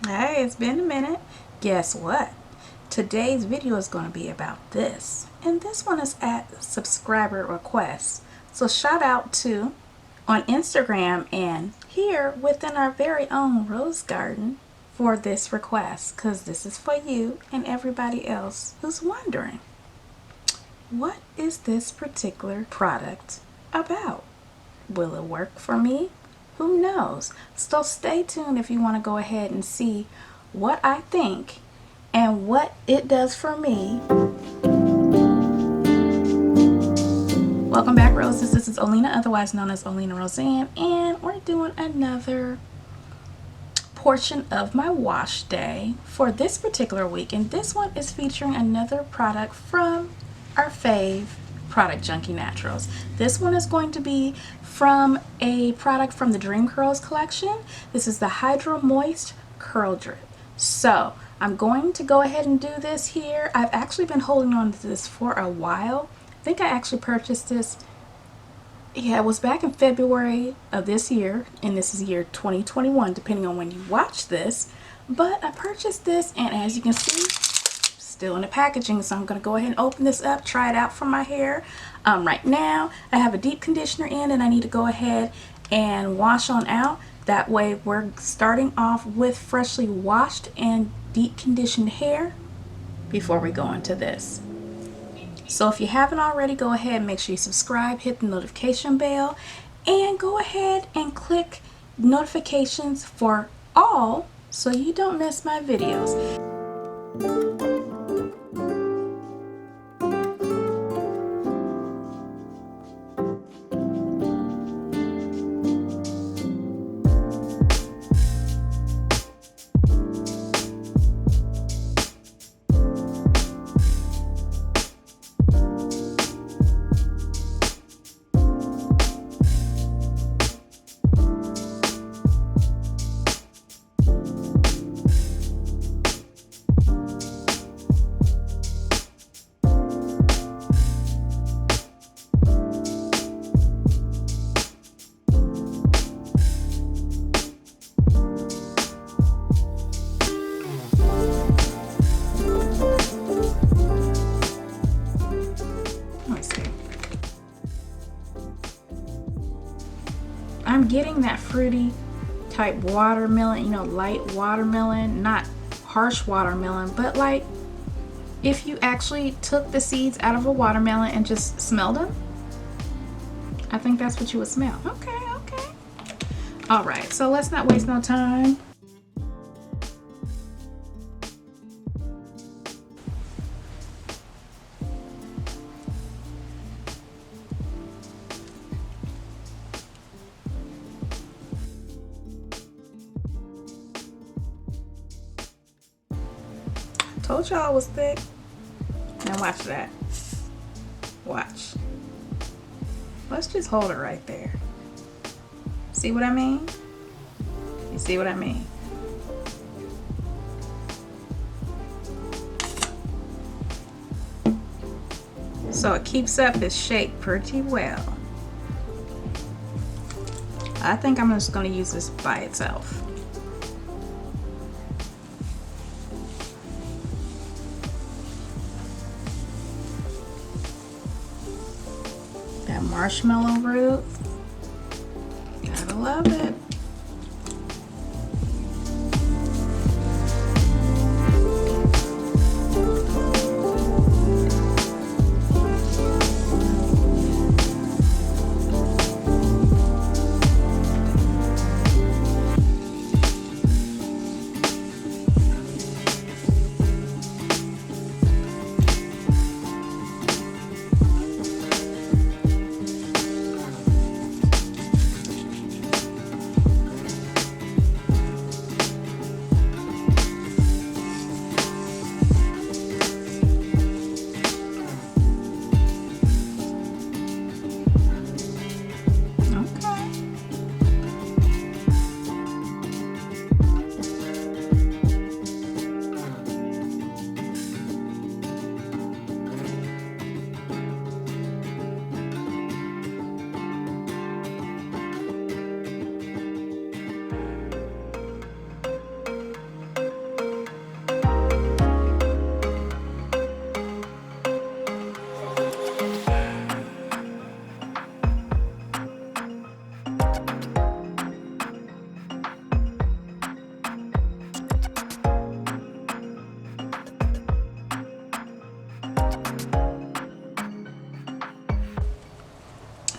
Hey, it's been a minute. Guess what? Today's video is going to be about this. And this one is at subscriber request. So shout out to on Instagram and here within our very own rose garden for this request, because this is for you and everybody else who's wondering, what is this particular product about? Will it work for me? Who knows? So stay tuned if you want to go ahead and see what I think and what it does for me. Welcome back, Roses. This is Olena, otherwise known as OlenaRosanne, and we're doing another portion of my wash day for this particular week. And this one is featuring another product from our fave product, Junkie Naturals. This one is going to be from a product from the Dream Curls collection. This is the Hydro Moist Curl Drip. So I'm going to go ahead and do this here. I've actually been holding on to this for a while. I think I actually purchased this, it was back in February of this year, and this is year 2021 depending on when you watch this. But I purchased this, and as you can see, still in the packaging, so I'm going to go ahead and open this up, try it out for my hair. Right now I have a deep conditioner in, and I need to go ahead and wash on out. That way we're starting off with freshly washed and deep conditioned hair before we go into this. So if you haven't already, go ahead and make sure you subscribe, hit the notification bell, and go ahead and click notifications for all so you don't miss my videos. I'm getting that fruity type watermelon, you know, light watermelon, not harsh watermelon, but like if you actually took the seeds out of a watermelon and just smelled them. I think that's what you would smell. Okay. All right, so let's not waste no time. Told y'all it was thick. Now watch that. Watch. Let's just hold it right there. See what I mean? You see what I mean? So it keeps up its shape pretty well. I think I'm just going to use this by itself. That marshmallow root, gotta love it.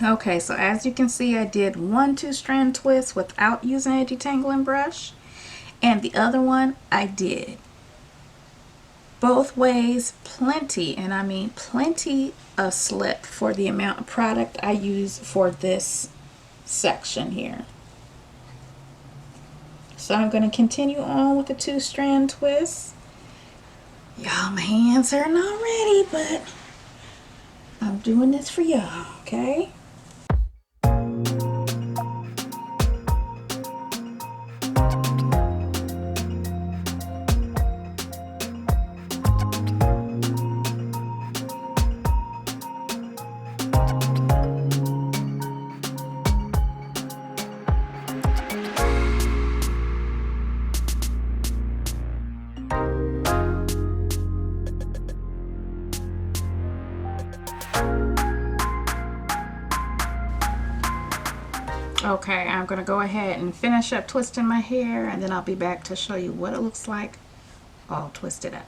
Okay, so as you can see, I did one 2-strand twist without using a detangling brush, and the other one I did. Both ways, plenty, and I mean plenty of slip for the amount of product I use for this section here. So I'm going to continue on with the 2-strand twist. Y'all, my hands are not ready, but I'm doing this for y'all, okay? Okay, I'm going to go ahead and finish up twisting my hair, and then I'll be back to show you what it looks like all twisted up.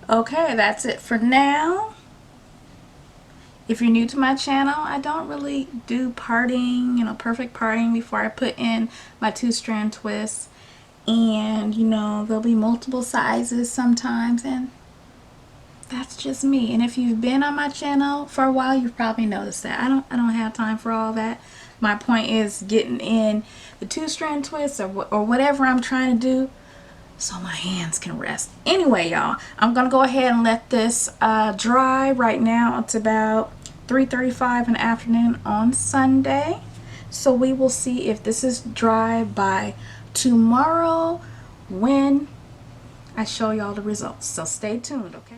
Okay, that's it for now. If you're new to my channel, I don't really do parting, perfect parting before I put in my 2-strand twists. And, there'll be multiple sizes sometimes, and that's just me. And if you've been on my channel for a while, you've probably noticed that. I don't have time for all that. My point is getting in the 2-strand twists or whatever I'm trying to do, so my hands can rest. Anyway, y'all, I'm gonna go ahead and let this dry. Right now it's about 3:35 in the afternoon on Sunday, so we will see if this is dry by tomorrow when I show y'all the results. So stay tuned, okay?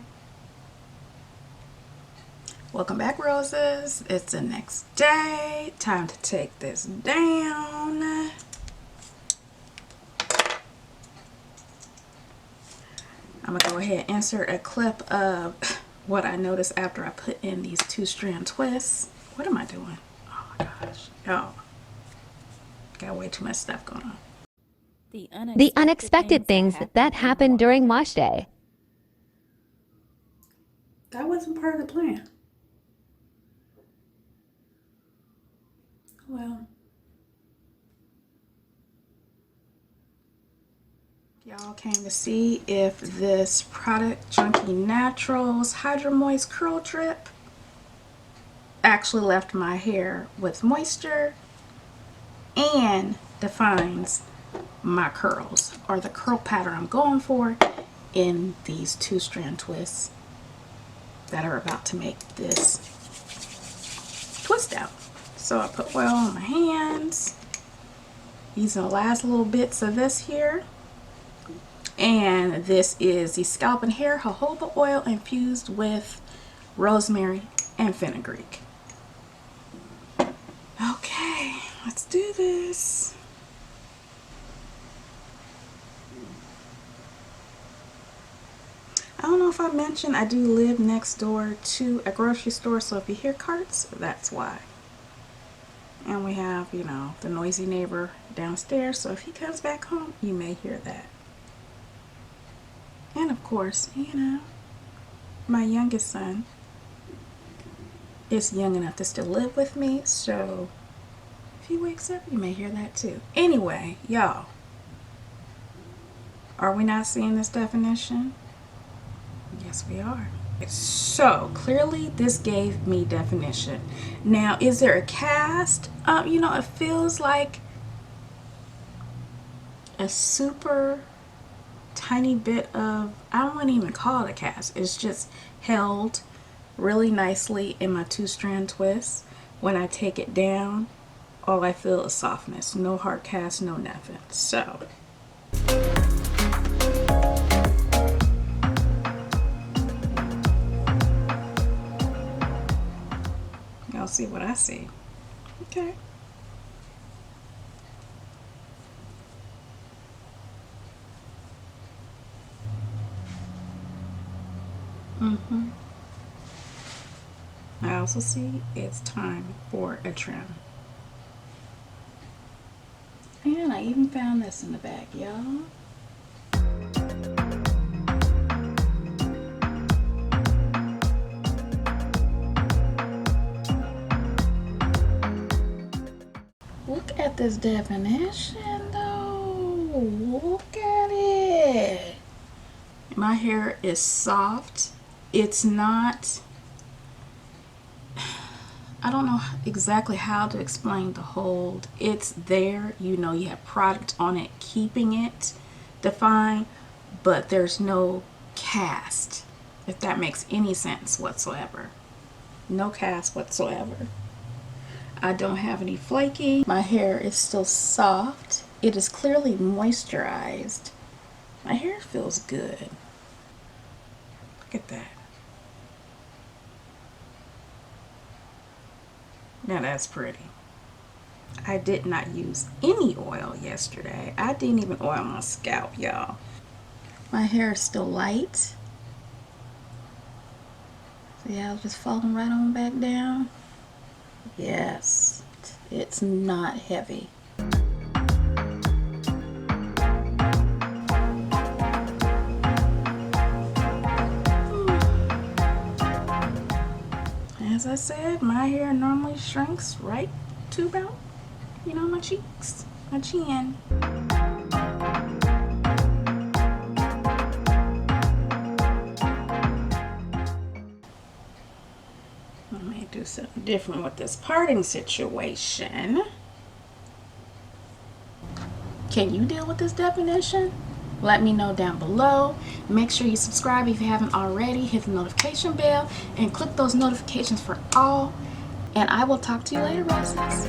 Welcome back, roses. It's the next day. Time to take this down. I'm gonna go ahead and insert a clip of what I noticed after I put in these 2-strand twists. What am I doing? Oh my gosh. Oh, got way too much stuff going on. The unexpected things that happened during wash day. That wasn't part of the plan. Well, y'all came to see if this product, Junkie Naturals Hydro Moist Curl Drip, actually left my hair with moisture and defines my curls, or the curl pattern I'm going for in these 2-strand twists that are about to make this twist out. So I put oil on my hands, using the last little bits of this here. And this is the Scalp and Hair Jojoba oil infused with rosemary and fenugreek. Okay, let's do this. I don't know if I mentioned I do live next door to a grocery store, so if you hear carts, that's why. And we have, the noisy neighbor downstairs, so if he comes back home, you may hear that. And of course, my youngest son is young enough to still live with me, so if he wakes up, you may hear that too. Anyway, y'all, are we not seeing this definition? Yes, we are. So clearly this gave me definition. Now, is there a cast? It feels like a super tiny bit of, I don't want to even call it a cast. It's just held really nicely in my 2-strand twist. When I take it down, all I feel is softness. No hard cast, no nothing. So y'all see what I see. Okay. I also see it's time for a trim. And I even found this in the bag, y'all. Look at this definition though. Look at it. My hair is soft. It's not, I don't know exactly how to explain the hold. It's there, you know, you have product on it keeping it defined, but there's no cast, if that makes any sense whatsoever. No cast whatsoever. I don't have any flaking. My hair is still soft. It is clearly moisturized. My hair feels good. Look at that. Now that's pretty. I did not use any oil yesterday. I didn't even oil my scalp, y'all. My hair is still light. So yeah, I'll just falling right on back down. Yes, it's not heavy. As I said, my hair normally shrinks right to about, you know, my cheeks, my chin. I may do something different with this parting situation. Can you deal with this definition? Let me know down below. Make sure you subscribe if you haven't already. Hit the notification bell and click those notifications for all. And I will talk to you later, roses.